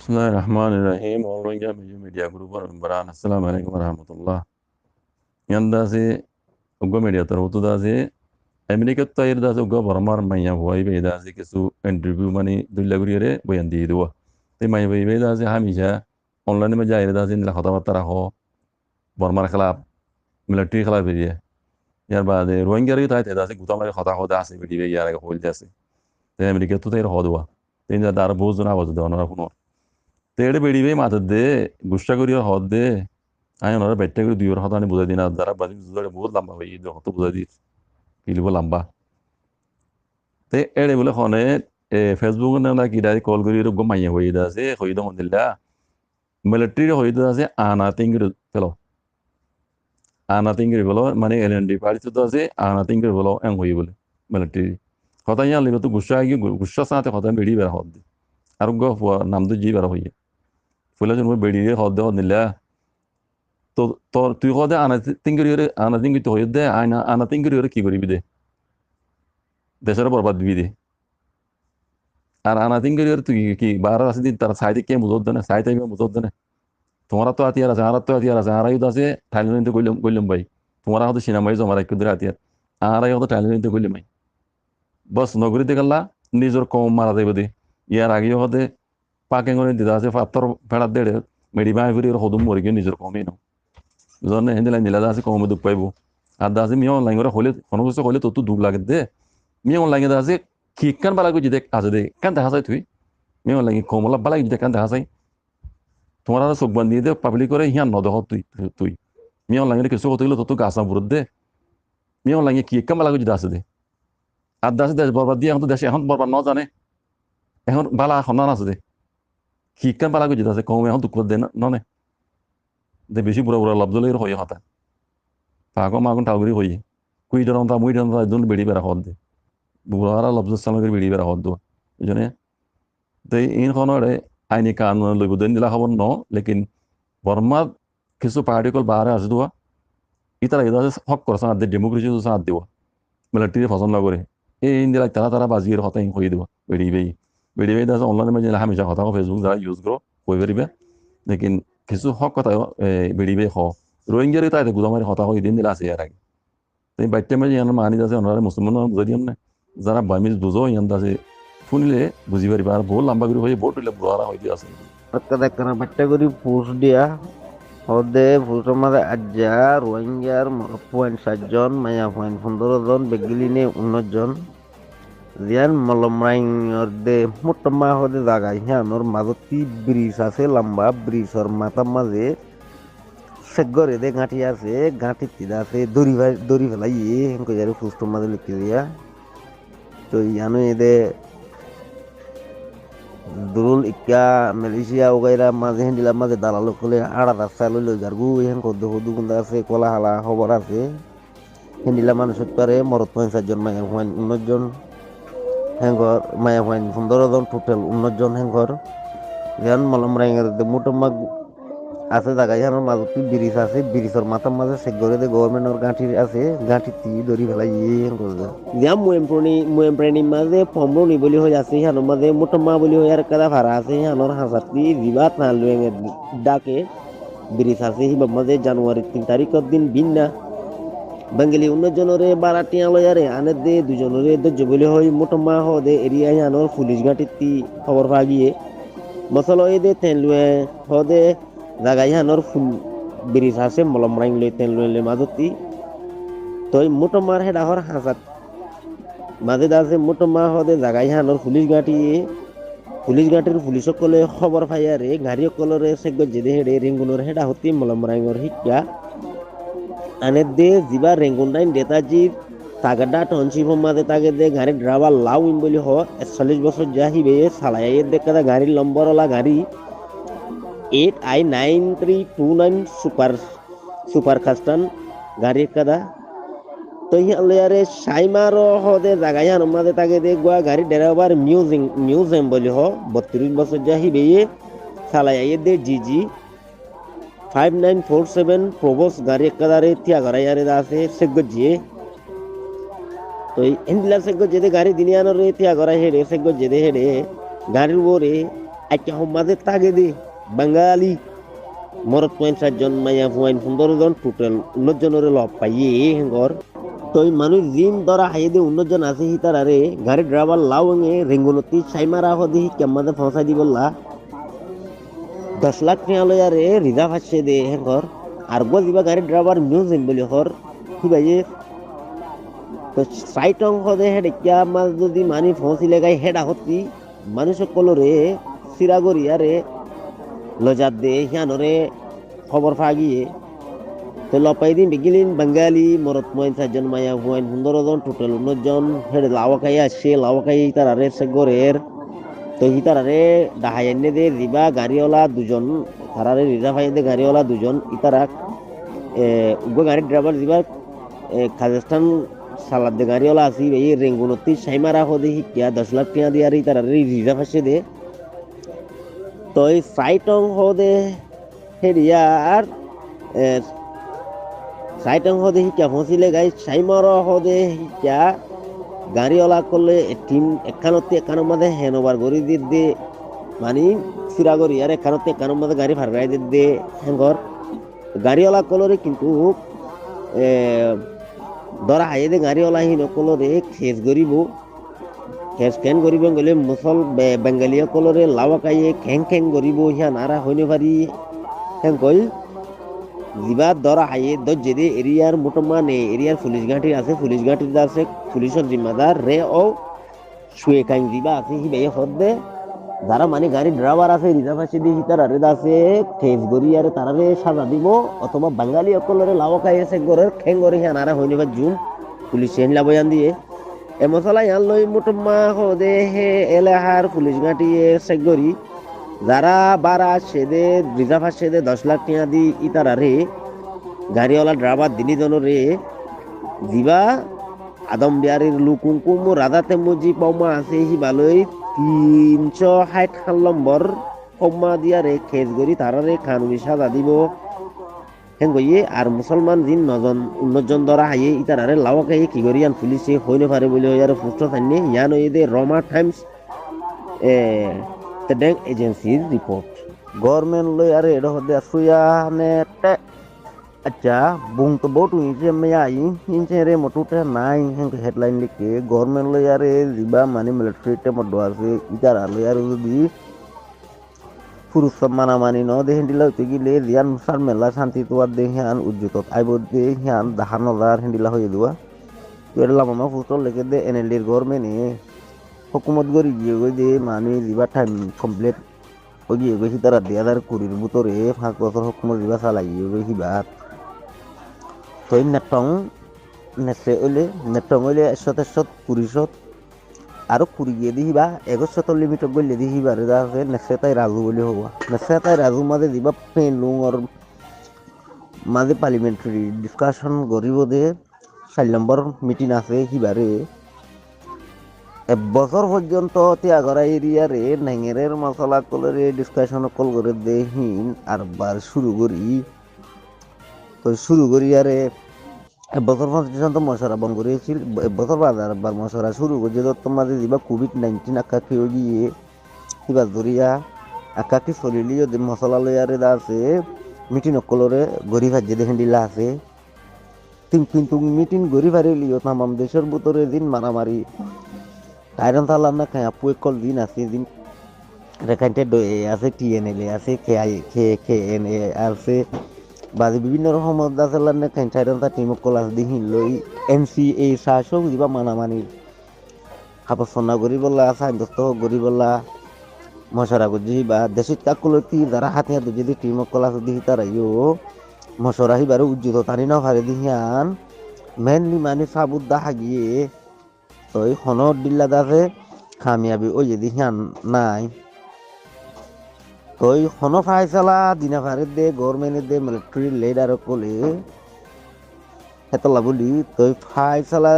بسم الله الرحمن الرحيم والله media group baran assalamu alaikum warahmatullah yanda se ugo media tarutu da se america tayir da se ugo baramar maya huai be da se kesu interview mani dullagurire boyandi do te mai be da se hamisha online में जाहिर da se nila khata batara ho baramar khilaf military khilaf be yar baade rohingya ri tay da se gutamari khata ho da se be be yar ga hol da se te america tu tayir ho do te dar boz na boz do na kuno তেড়ে বেড়িবে মাথার দে গুসা করিয়া হদ দে আমি ওনারা বেটটা করে দুই হতা আমি বুঝাই দিন আর যারা বাজি বুঝাই বহুত লম্বা ভাই এই হত বুঝাই দিস কিলিব লম্বা তে এড়ে বলে খনে ফেসবুক না কি ডাই কল করি গম মাইয়া হই দা আছে হই দা হন্দিল্লা মিলিটারি হই দা আছে আনা তিঙ্গির পেলো আনা তিঙ্গির বলো মানে এলএনডি পার্টি তো আছে আনা তিঙ্গির বলো এং হই বলে মিলিটারি কথা ইয়া লিবে তো গুসা গিয়ে গুসা সাথে কথা বেড়ি বেড়া হদ দে আর গো নাম তো জি বেড়া হইয়া ফুলে জন্ম বেড়িয়ে হদ দে হন্দিল্লা তো তোর তুই কদে আনা তিঙ্গি তো হয়ে দে আয়না আনা তিঙ্গি কি করিবি দে দেশের বরবাদ দিবি দে আর আনা তিঙ্গি তুই কি বার আছে দিন তার সাইডে কে বুঝত দেনে সাইডে বুঝত দেনে তোমার তো হাতিয়ার আছে আর তো হাতিয়ার আছে আর আছে থাইল্যান্ডে কইলাম কইলাম ভাই তোমার হয়তো সিনেমাই জমা রাখি ধরে হাতিয়ার আর হয়তো থাইল্যান্ডে কইলাম ভাই বস নগরীতে গেলা নিজের কম মারা যাইব দে ইয়ার আগে হতে পাকে করে দিদা আছে পাত্তর ফেড়ার দেড়ে মেডিবা ফিরি হদুম মরি গিয়ে নিজের কমই নাও বুঝলেন হিন্দি দিলা আছে কমে দুঃখ পাইব আর দাসে মিয়া অনলাইন করে হলে কোনো কিছু হলে তো দুঃখ লাগে দে মিয়া অনলাইনে দাসে কিকান বালা গুজি দেখ আছে দে কান দেখা যায় তুই মিয়া অনলাইনে কমলা বালা গুজি দেখ কান দেখা যায় তোমার আর চোখ বান্ধি দে পাবলিক করে হিয়ান নদহ তুই তুই মিয়া অনলাইনে কিছু হতে গেলে তো গাছা বুরত দে মিয়া অনলাইনে কিকান বালা গুজি আছে দে আর দাসে দেশ বরবাদ দিয়ে এখন তো দেশে এখন বরবাদ ন জানে এখন বালা সন্ধান আছে দে কিকান বালা গুজি আছে কম এখন দুঃখ দে ননে দে বেশি বুড়া বুড়া লাভ জ্বলে হয়ে হতা পাগো মাগুন টাউরি হই কুই ডরন তা মুই ডরন তা দুন বেড়ি বেড়া হদ দে বুড়ারা লব্জ সালাম করে বেড়ি বেড়া হদ দো বুঝনে তো ইন খনরে আইনি কানুন লইব দেন দিলা খবর ন লেকিন বর্মা কিছু পার্টিকল বাহারে আছে দোয়া ইতারা ইদা হক করছ না দে ডেমোক্রেসি তো সাথ দেওয়া মিলিটারি পছন্দ করে এই ইন দিলা তারা তারা বাজির হতা ইন হই দেব বেড়ি বেই দাস অনলাইনে মধ্যে হামেশা কথা ফেসবুক যারা ইউজ করো কই পারিবে লেকিন কিছু হক কথা বেড়ি বেই হ রোহিঙ্গার তাই গুদামারি হতা হই দিন দিলা আছে এর আগে তাই বাইটে মাঝে ইয়ান মানি আছে ওনারা মুসলমান বুঝাই দিম না যারা বামিজ বুঝো ইয়ান আছে শুনিলে বুঝি পারিবা আর বহু লম্বা করে হয়ে বোট হইলে বুড়ারা হইতে আছে দেখা বাচ্চা করি পোস্ট দিয়া হদে পোস্টের মাঝে আজ্জা রোহিঙ্গার 60 মায়া 15 বেগিলিনে 19 জিয়ান মলমরাইর দে মোটমা হদে জায়গায় হিয়ানোর মাজতি ব্রিজ আছে লম্বা ব্রিজের মাথার মাঝে সেগরে দে গাঁঠি আছে গাঁঠি তিদা আছে দড়ি ফেলাই হেঁকে যারে পোস্টের মাঝে লিখে দিয়া তো ইয়ানো এদে দুরুল ইকা মালয়েশিয়া ওগাইরা মাঝে হিন্দিলা মাঝে দালালো কলে আড়া রাস্তা লইল যারগু হেন কদ্দ হুদু গুন্দা আছে কলা হালা খবর আছে হিন্দিলা মানুষ পারে মরত 50 মায়া 19 হেঙ্গর মায়া 15 টোটাল 19 হেঙ্গর যেন মলম রাইঙ্গার মোটামা আছে জায়গায় হেন মাজতি ব্রিজ আছে ব্রিজের মাথার মাঝে সেগরে দে গভর্নমেন্টের গাঁঠি আছে গাঁঠি তি দড়ি ফেলাই হেন করে যা মুএমপ্রাণী মাঝে পমরনি বলি হয়ে আছে হেন মাঝে মোটামা বলি হয়ে আর কাদা ভাড়া আছে হেনর হাজারটি বিবাদ না লুয়েঙ্গের ডাকে ব্রিজ আছে হিবাব মাঝে জানুয়ারি 3 তারিখের দিন বিন্না বাঙালি 19 জনরে 12 টিয়া লয়ারে আনে দে 2 জনরে দজ্জ বলি হয় মোটামা হদে এরিয়া হেনর পুলিশ গাঁঠি খবর পাগিয়ে মশলা দে তেন লুয়ে হদে জায়গায় হানোর ফুল ব্রিজ আছে মলম রাইং লই তেল লইলে মাজতি তই মোটমার হেডা হর হাজার মাঝে আছে মোটমা হদে জায়গায় হানোর পুলিশ গাঁটির পুলিশ সকলে খবর পাইয়ারে গাড়ি সকলরে সেগ যেদে হেডে রেঙ্গুনের হেডা হতি মলম রাইঙর শিক্ষা আনে দে যিবা রেঙ্গুন ডাইন নেতাজি তাগাডা টনশিপ মাঝে তাকে দে গাড়ি ড্রাইভার লাউ ইন বলি হ 41 বছর যাহিবে সালাইয়ের দেখা গাড়ির লম্বরলা গাড়ি 8i9329 সুপার কাস্টান গাড়ি কাদা তো ইয়ারে সাইমার হদে জায়গায় হান মাঝে তাকে দে গোয়া গাড়ি ড্রাইভার মিউজিয়াম বলি হ 32 বছর যাহিবে সালাইয়ের দে জিজি 5947 প্রবোস গাড়ি কাদারে তিয়া গড়াইয়ারে আছে সেগজিয়ে তো ইন্দিলা সেগজিয়ে গাড়ি দিনিয়ানোর তিয়া গড়াই হেডে সেগজিয়ে হেডে গাড়ির ওরে আচ্ছা সমাজে তাগে দে বাঙালি মরত ৫ জন মাইয়া ১৫ জন টোটাল ১৯ জনের লব পাইয়ে হেঙ্গর তই মানুষ জিম ধরা হাইয়ে দে ১৯ জন আছে হিতারারে গাড়ি ড্রাইভার লাউঙে রেঙ্গুনতি সাইমারা হদি কেম্মাদে ফসাই দি বললা ১০ লাখ টিয়া লয়ারে রিজার্ভ আসছে দে হেঙ্গর আর গজিবা গাড়ি ড্রাইভার মিউজিম বলি হর কি ভাইয়ে তো সাইট অংশ দে হেড কিয়া মাছ যদি মানি ফসিলে গাই হেড আহতি মানুষ কলরে সিরাগরিয়ারে লজাত দে হিয়ানরে খবর ফাগিয়ে তো লপাই দিন বিগিলিন বাঙালি মরত ৪ জন মায়া ১৫ জন টোটাল ১৯ জন হেড লাওয়াকাই আসছে লাওয়াকাই তারারে সেগরের তো হিতারারে ডাহাই এনে দে দিবা গাড়িওয়ালা ২ জন তারারে রিজার্ভ আইন দে গাড়িওয়ালা ২ জন ইতারা উগ্র গাড়ির ড্রাইভার দিবা কাজাখস্তান সালাদ দে গাড়িওয়ালা আসি এই রেঙ্গুনতি সাইমারা হদে হিকিয়া ১০ লাখ টিয়া দিয়ে আর তারারে রিজার্ভ আসছে দে তো এই সাইটং হদে হেরিয়ার সাইটং হদে হিকিয়া ফসিলে গাই সাইমার হদে হিকিয়া গাড়িওয়ালা করলে টিম একানতে একানোর মাঝে হ্যানোভার গড়ি দে মানে সিরাগরি আর একানতে একানোর মাঝে গাড়ি ভাড়াই দে হ্যাঙ্গর গাড়িওয়ালা কলরে কিন্তু ধরা হাইয়ে দে গাড়িওয়ালা হিন কলরে খেস গরিব খেস খেন গরিব গেলে মুসল বেঙ্গালীয় কলরে লাওয়াকাইয়ে খেং খেং গরিব হিয়া নারা হইনে পারি হেন কই জিবা ধরা হাইয়ে দজ্জে দে এরিয়ার মোটমানে এরিয়ার পুলিশ ঘাটি আছে পুলিশ ঘাটির আছে পুলিশের জিম্মাদার রে ও শুয়ে কাইং জিবা আছে হিবে হদে যারা মানে গাড়ি ড্রাইভার আছে রিজার্ভ আছে দি তারারে আছে খেস গরিয়ারে তারারে সাজা দিব অথবা বাঙালি অকলরে লাওকাই আছে গরের খেং গরি হিয়া নারা হইনে বা জুম পুলিশ এনলা বয়ান দিয়ে এ মশলা ইয়ান লই মোটমা হদে হে এলাহার পুলিশ ঘাটি সেগরি যারা বারা সেদে রিজার্ভ সেদে ১০ লাখ টিয়া দি ইতারারে গাড়িওয়ালা ড্রাইভার দিলি জনরে জিবা আদম বিহারের লুকুমকুম রাধাতে মুজি পমা আছে হিবালই ৩৬০ নম্বর পমা দিয়ারে খেজ গরি তারারে কানুনি সাজা দিব হেন গইয়ে আর মুসলমান দিন ৯ জন ধরা হাইয়ে ইতারারে লাওয়াকাই কি গরিয়ান পুলিশে হইনে পারে বলে ইয়ার পুষ্ট থাইনে ইয়ান ওইদে রমা Times the agency's report government lo are edo hode asuya ne te acha bung to botu inche me ai inche re motute nai hen headline like government lo are riba mani military te moddo ase itara lo are di পুরুষ সম্মানা মানি ন দেহেন দিলা গিলে রিয়ান মুসার মেলা শান্তি তোয়ার দেহান উজ্জুত আইব দে হিয়ান দাহানদার হেন্দিলা হয়ে দেওয়া তো এলা মামা ফুটল লেগে দে এনএলডির গভর্নমেন্ট হুকুমত গড়ি গিয়ে গই যে মানে যা টাইম কমপ্লিট ওই গিয়ে গেছি তারা ২০২০ ভিতরে ৫ বছর হুকুমত যা চালাই গিয়ে গেছি তো নেটং নেটে হইলে ১০০ আরো কুড়ি গিয়ে দিবা ১০০ লিমিট গলে দিবা রে আছে নেক্সে তাই রাজু বলে হওয়া নেক্সে তাই রাজু মাঝে দিবা পেন লুং আর মাঝে পার্লিমেন্টারি ডিসকাশন গরিব দে ৪ নম্বর মিটিং আছে হিবারে ১ বছর পর্যন্ত ত্যাগরা এরিয়ারে নেঙেরের মশলা কলরে ডিসকাশন কল করে দেহিন আর বার শুরু করি আরে ১ বছর পর্যন্ত মশলা বন্ধ করেছিল ১ বছর বাজার মশলা শুরু করছে তোমাদের দিবা কোভিড-১৯ আকাকি হয়ে গিয়ে কিবা ধরিয়া আকাকি চলিলি যদি মশলা লয়ারে আছে মিটিং কলরে গরিব হাজে দেখেন দিলা আছে কিন্তু মিটিং গরিব হারিলিও তামাম দেশের ভিতরে দিন মারামারি আয়রন তালাম না খাই আপু কল দিন আছে দিন রেখানটে আছে টিএনএল আছে KNA আছে বাজে বিভিন্ন রকম আছে না খাই আয়রন তা টিম কল আছে দিন লই NCA শাসক দিবা মানামানি হাপসনা গরি বলা সাইন্দস্ত গরি বলা মশরা গুজি বা দেশিত কাকুলতি যারা হাতিয়ার যদি টিম কল আছে দিহি তারাইও মশরা হিবারে উজ্জুত তানি না ভারে দিহিয়ান মেনলি মানে সাবুদ্দা হাগিয়ে তো হনর দিল্লা দাসে খামিয়াবি ওই যদি হিয়ান নাই তো হন ফাইসালা দিনা ফারের দে গভর্নমেন্টের দে মিলিটারি লিডার কলে হেতলা বলি তো ফাইসালা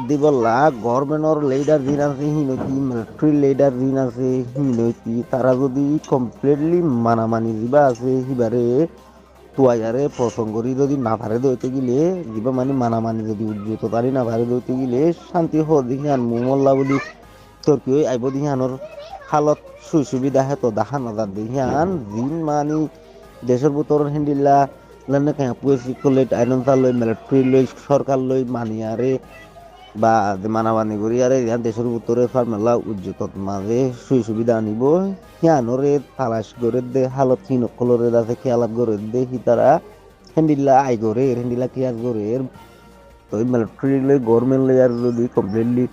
দিবলা গভর্নমেন্টর লিডার দিন আছে হিনতি মিলিটারি লিডার দিন আছে হিনতি তারা যদি কমপ্লিটলি মানামানি দিবা আছে হিবারে তুয়ারে প্রসঙ্গরি যদি না ভারে দইতে গেলে দিবা মানে মানামানি যদি উজ্জুত তারি না ভারে দইতে গেলে শান্তি হ দিহান মুমল্লা বলি তোর কি আইব দিহানোর হালত সুবিধা হেতো দেখা নাযার দিহান জিন মানি দেশের ভিতর হিন্দিলা লানে কাঁ পুয়েসি কলে আইনতা লই মিলিটারি লই সরকার লই মানিয়ারে বা মানাবানি করি আরে ইয়ান দেশের ভিতরে ফার্মেলা উজ্জত মাঝে সুবিধা আনিব হিয়ানরে তালাশ করে দে হালত হিন কলরে আছে খেয়ালাত করে দে হিতারা হিন্দিলা আই করে হিন্দিলা কিয়াস করে তো মিলিটারি লই গভর্নমেন্ট লই আর যদি কমপ্লিটলি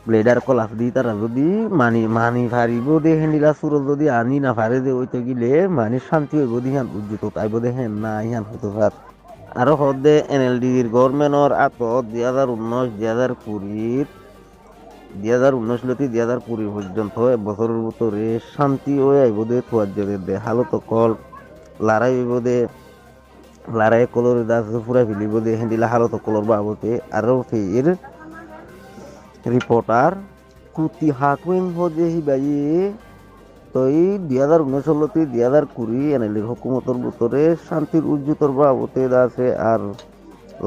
ব্লেডার কলাস দি তারা যদি মানি ফারিব দে হেন্ডিলা সুর যদি আনি না ফারে দে ওইতে গিলে মানে শান্তি হইব দি হান উজ্জিত তাইব দে হেন না ইহান হইতো স্যার আরো হদে এনএলডির গভর্নমেন্টর আত 2019 2019 লতি 2020 পর্যন্ত বছরের ভিতরে শান্তি হয়ে আইব দে থুয়ার জেরে দে হালত কল লড়াই হইব দে লড়াই কলর দাস পুরা ফেলিব দে হেন্ডিলা হালত কলর বাবতে আরো ফের রিপোর্টার কুতি হাকুইন হদে হিবাই তই 2019 2020 এনএলডির হুকুমতর ভিতরে শান্তির উজ্জুতর বাবতে আছে আর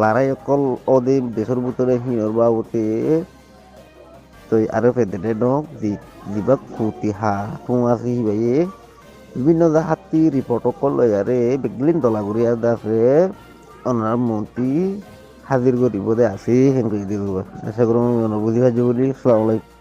লড়াই অকল ওদে দেশের ভিতরে হিনর বাবতে তই আরো ফেদে নক দিবা কুতি হা তুম আছে হিবাই বিভিন্ন জাহাতি রিপোর্ট অকল লয়ারে বেগলিন দলাগুড়ি আছে অনার মন্ত্রী হাজির করিব দে আছে হেন কই দিব আশা করুন বুঝি পাইছো বলি আসসালামু আলাইকুম।